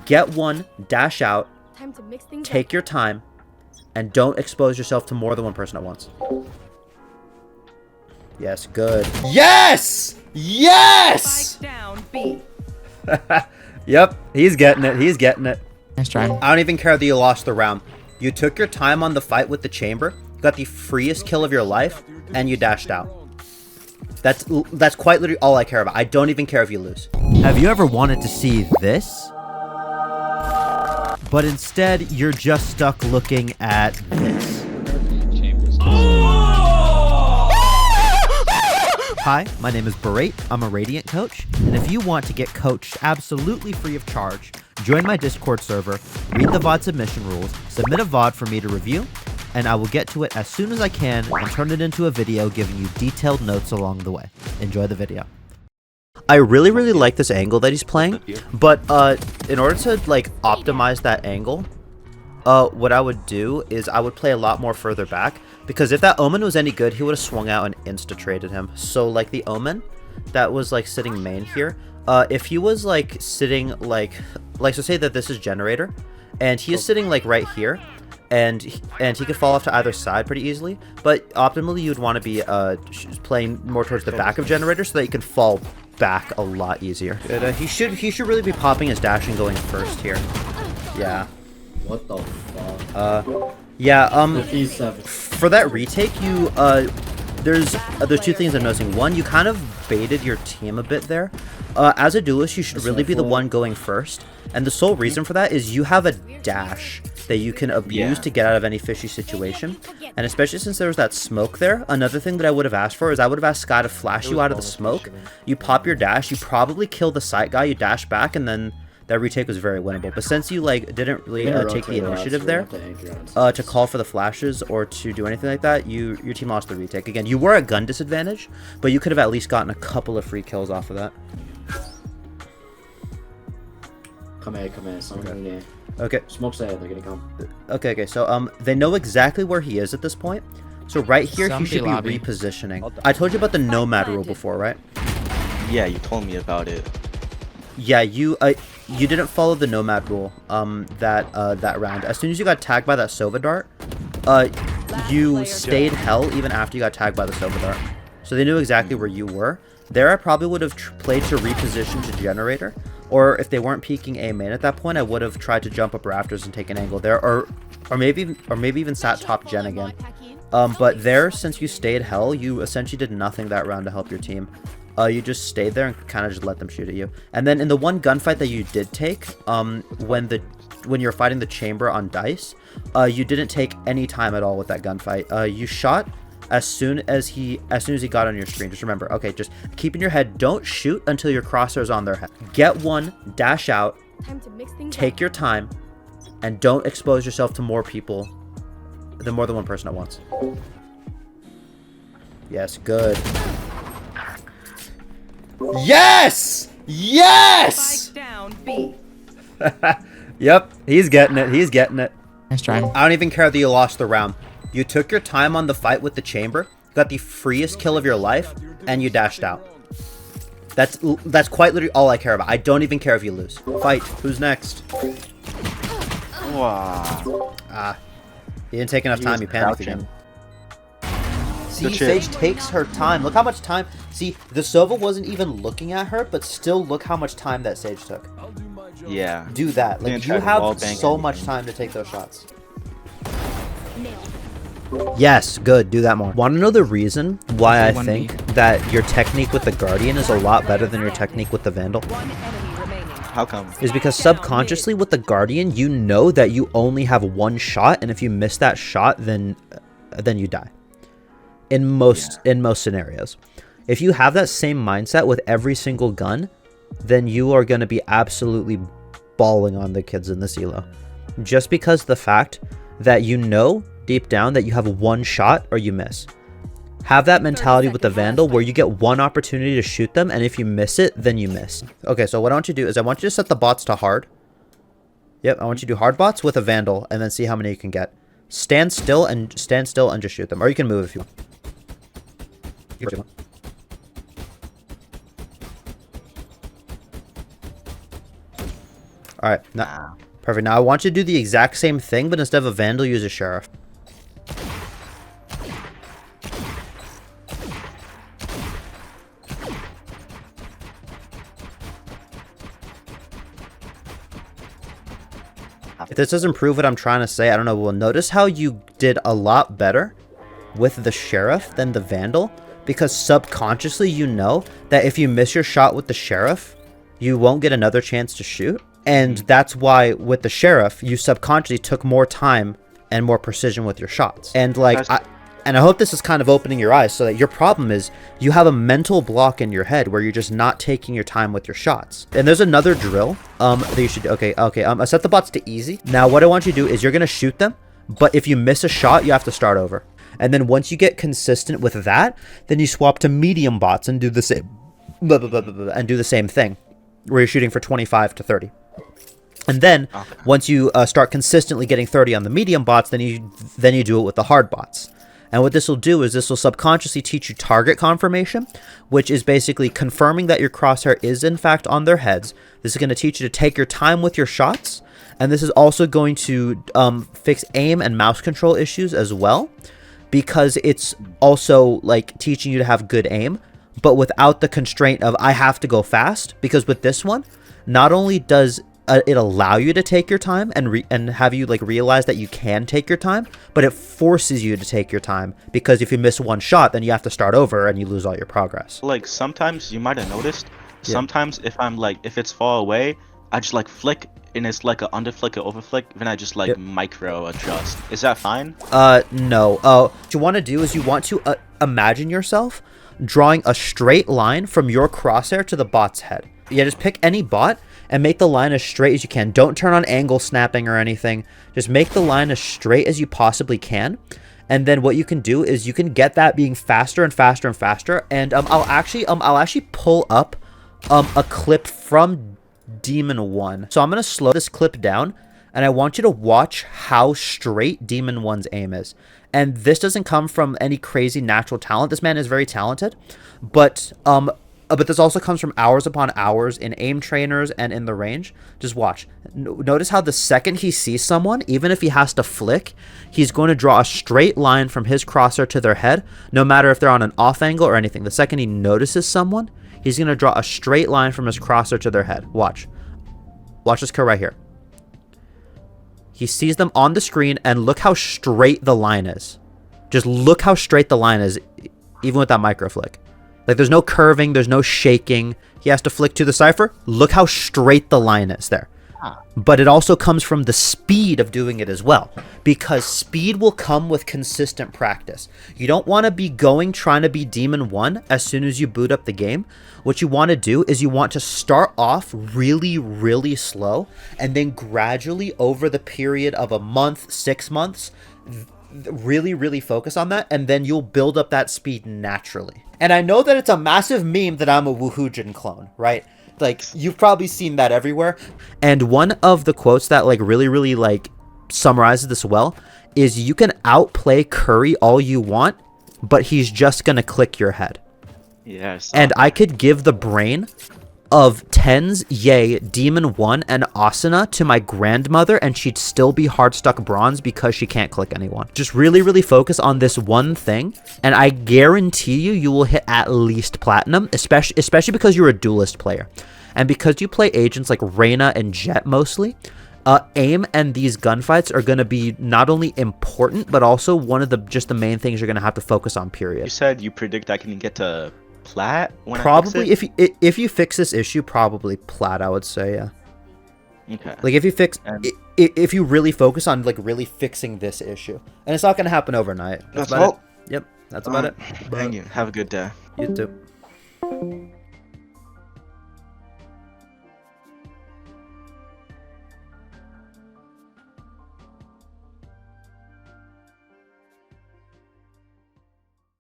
Get one, dash out, take your time, and don't expose yourself to more than one person at once. Yes, good. Yes! Yes! Down, B. Yep, he's getting it. He's getting it. Nice try. I don't even care that you lost the round. You took your time on the fight with the chamber, got the freest kill of your life, and you dashed out. That's quite literally all I care about. I don't even care if you lose. Have you ever wanted to see this? But instead, you're just stuck looking at this. Hi, my name is Berate. I'm a Radiant coach, and if you want to get coached absolutely free of charge, join my Discord server, read the VOD submission rules, submit a VOD for me to review, and I will get to it as soon as I can and turn it into a video giving you detailed notes along the way. Enjoy the video. I really like this angle that he's playing, but in order to like optimize that angle, what I would do is I would play a lot more further back, because if that Omen was any good, he would have swung out and insta-traded him. So like the Omen that was like sitting main here, if he was like sitting like so say that this is generator and he is sitting like right here, and he could fall off to either side pretty easily, but optimally you'd want to be playing more towards the back of generator so that you can fall back a lot easier. He should really be popping his dash and going first here. Yeah. What the fuck? Yeah, 57. for that retake, you, there's two things I'm noticing. One, you kind of baited your team a bit there. As a duelist, you should really be the one going first. And the sole reason for that is you have a dash that you can abuse to get out of any fishy situation. And especially since there was that smoke there, another thing that I would have asked for is I would have asked Sky to flash you out of the smoke. You pop your dash, you probably kill the site guy, you dash back, and then that retake was very winnable. But since you like didn't really take the initiative there to call for the flashes or to do anything like that, your team lost the retake. Again, you were at gun disadvantage, but you could have at least gotten a couple of free kills off of that. Come here, someone in here. Okay. Smoke's there, they're gonna come. Okay, so they know exactly where he is at this point. So right here, he should be repositioning. I told you about the nomad rule before, right? Yeah, you told me about it. Yeah, you didn't follow the nomad rule that round. As soon as you got tagged by that Sova dart, you stayed hell even after you got tagged by the Sova dart. So they knew exactly where you were. There, I probably would have played to reposition to generator, or if they weren't peeking A main at that point, I would have tried to jump up rafters and take an angle there, or maybe even sat top gen again. But there, since you stayed hell, you essentially did nothing that round to help your team. You just stayed there and kind of just let them shoot at you. And then in the one gunfight that you did take, when you're fighting the chamber on dice, you didn't take any time at all with that gunfight. You shot as soon as he got on your screen. Just remember, okay, just keep in your head, don't shoot until your crosshair's on their head. Get one, dash out, take your time, and don't expose yourself to more people than more than one person at once. Yes, good. Yes! Yes! Down, B. Yep, he's getting it. He's getting it. Nice try. I don't even care that you lost the round. You took your time on the fight with the chamber, got the freest kill of your life, and you dashed out. That's quite literally all I care about. I don't even care if you lose. Fight. Who's next? Wow. He didn't take enough time. You panicked again. See, Sage takes her time. Look how much time. See, the Sova wasn't even looking at her, but still look how much time that Sage took. Yeah. Do that. Like, you have so much time to take those shots. Yes, good. Do that more. Want to know the reason why I think that your technique with the Guardian is a lot better than your technique with the Vandal? How come? Is because subconsciously with the Guardian, you know that you only have one shot, and if you miss that shot, then you die. In most scenarios. If you have that same mindset with every single gun, then you are going to be absolutely balling on the kids in this elo. Just because the fact that you know deep down that you have one shot or you miss. Have that mentality with the Vandal where you get one opportunity to shoot them, and if you miss it, then you miss. Okay, so what I want you to do is I want you to set the bots to hard. Yep, I want you to do hard bots with a Vandal and then see how many you can get. Stand still and just shoot them. Or you can move if you want. All right. Now, perfect. Now I want you to do the exact same thing, but instead of a Vandal, use a Sheriff. If this doesn't prove what I'm trying to say, I don't know. Well, notice how you did a lot better with the Sheriff than the Vandal, because subconsciously you know that if you miss your shot with the Sheriff, you won't get another chance to shoot. And that's why with the Sheriff, you subconsciously took more time and more precision with your shots. And like, I hope this is kind of opening your eyes so that your problem is you have a mental block in your head where you're just not taking your time with your shots. And there's another drill that you should do. Okay. I set the bots to easy. Now what I want you to do is you're going to shoot them, but if you miss a shot, you have to start over. And then once you get consistent with that, then you swap to medium bots and do the same, and do the same thing where you're shooting for 25 to 30. And then once you start consistently getting 30 on the medium bots, then you do it with the hard bots. And what this will do is this will subconsciously teach you target confirmation, which is basically confirming that your crosshair is in fact on their heads. This is going to teach you to take your time with your shots. And this is also going to fix aim and mouse control issues as well, because it's also like teaching you to have good aim, but without the constraint of I have to go fast. Because with this one, not only does it allow you to take your time and have you like realize that you can take your time, but it forces you to take your time, because if you miss one shot, then you have to start over and you lose all your progress. Like sometimes you might have noticed, sometimes if it's far away, I just like flick and it's like an under flick or over flick, then I just like micro adjust. Is that fine? No. What you want to do is you want to imagine yourself drawing a straight line from your crosshair to the bot's head. Yeah, just pick any bot and make the line as straight as you can. Don't turn on angle snapping or anything. Just make the line as straight as you possibly can. And then what you can do is you can get that being faster and faster and faster. And I'll actually pull up a clip from Demon 1. So I'm going to slow this clip down, and I want you to watch how straight Demon 1's aim is. And this doesn't come from any crazy natural talent. This man is very talented, but this also comes from hours upon hours in aim trainers and in the range. Just watch. Notice how the second he sees someone, even if he has to flick, he's going to draw a straight line from his crosshair to their head, no matter if they're on an off angle or anything. The second he notices someone, he's going to draw a straight line from his crosshair to their head. Watch. Watch this kill right here. He sees them on the screen, and look how straight the line is. Just look how straight the line is, even with that micro flick. Like, there's no curving, there's no shaking. He has to flick to the cipher. Look how straight the line is there. But it also comes from the speed of doing it as well, because speed will come with consistent practice. You don't want to be trying to be Demon 1 as soon as you boot up the game. What you want to do is you want to start off really, really slow, and then gradually over the period of a month, 6 months, really, really focus on that, and then you'll build up that speed naturally. And I know that it's a massive meme that I'm a Woohoojin clone, right? Like, you've probably seen that everywhere. And one of the quotes that like really, really like summarizes this well is, you can outplay Curry all you want, but he's just gonna click your head. Yes. And I could give the brain of Tens, Ye, Demon 1, and Asuna to my grandmother, and she'd still be hard stuck bronze because she can't click anyone. Just really, really focus on this one thing, and I guarantee you will hit at least platinum, especially because you're a duelist player. And because you play agents like Reyna and Jett mostly, aim and these gunfights are going to be not only important, but also one of the main things you're going to have to focus on, period. You said you predict I can get to plat when probably I fix it? if you fix this issue, probably plat, I would say. Yeah. Okay. Like, if you fix if you really focus on like really fixing this issue, and it's not gonna happen overnight. That's all. Yep, that's about it. Thank you. Have a good day. You too.